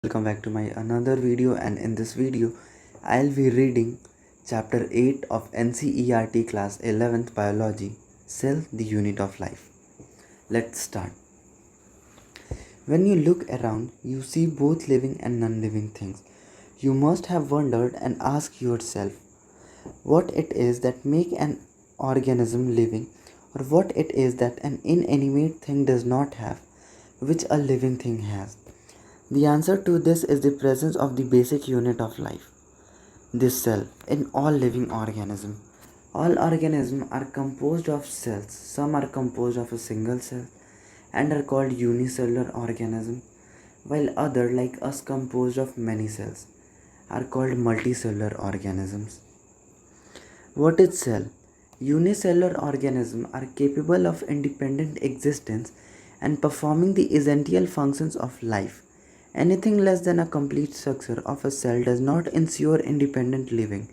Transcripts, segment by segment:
Welcome back to my another video, and in this video I'll be reading chapter 8 of Ncert class 11th biology, Cell, the unit of life. Let's start. When you look around, you see both living and non-living things. You must have wondered and asked yourself what it is that make an organism living, or what it is that an inanimate thing does not have, which a living thing has. The answer to this is the presence of the basic unit of life, the cell, in all living organisms. All organisms are composed of cells. Some are composed of a single cell and are called unicellular organisms, while others, like us, composed of many cells, are called multicellular organisms. What is cell? Unicellular organisms are capable of independent existence and performing the essential functions of life. Anything less than a complete structure of a cell does not ensure independent living.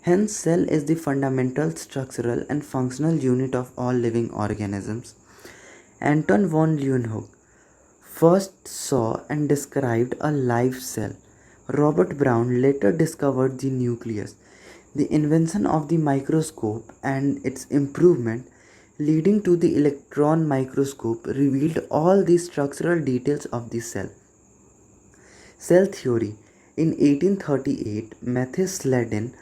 Hence, cell is the fundamental structural and functional unit of all living organisms. Anton von Leeuwenhoek first saw and described a live cell. Robert Brown later discovered the nucleus. The invention of the microscope and its improvement, leading to the electron microscope, revealed all the structural details of the cell. Cell theory. In 1838, Matthias Sledden,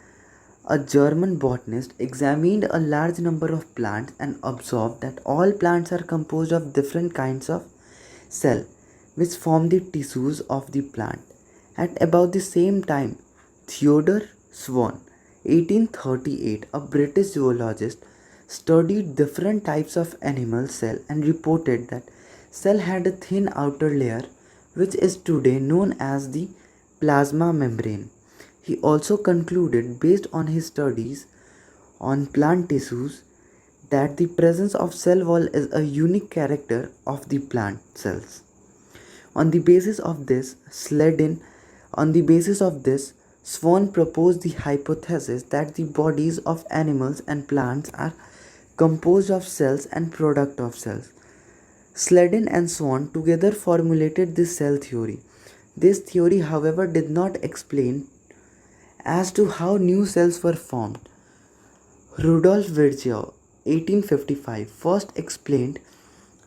a German botanist, examined a large number of plants and observed that all plants are composed of different kinds of cells, which form the tissues of the plant. At about the same time, Theodore Swan, 1838, a British zoologist, studied different types of animal cells and reported that cell had a thin outer layer which is today known as the plasma membrane. He also concluded, based on his studies on plant tissues, that the presence of cell wall is a unique character of the plant cells. On the basis of this, Swan proposed the hypothesis that the bodies of animals and plants are composed of cells and product of cells. Sledden and Swan together formulated this cell theory. This theory, however, did not explain as to how new cells were formed. Rudolf Virchow, 1855, first explained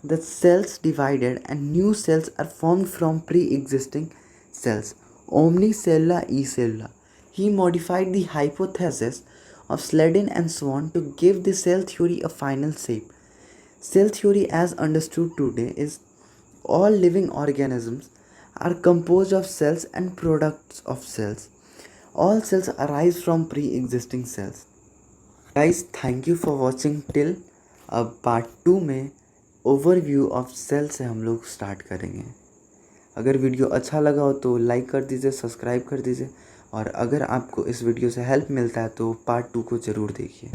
that cells divided and new cells are formed from pre-existing cells, omnicella e cellula. He modified the hypothesis of Sledden and Swan to give the cell theory a final shape. Cell theory, as understood today, is all living organisms are composed of cells and products of cells. All cells arise from pre-existing cells. Guys, thank you for watching till. अब part 2 में overview of cell से हम लोग start करेंगे. अगर video अच्छा लगा हो तो लाइक कर दीजिए, सब्सक्राइब कर दीजिए, और अगर आपको इस वीडियो से हेल्प मिलता है तो पार्ट 2 को ज़रूर देखिए.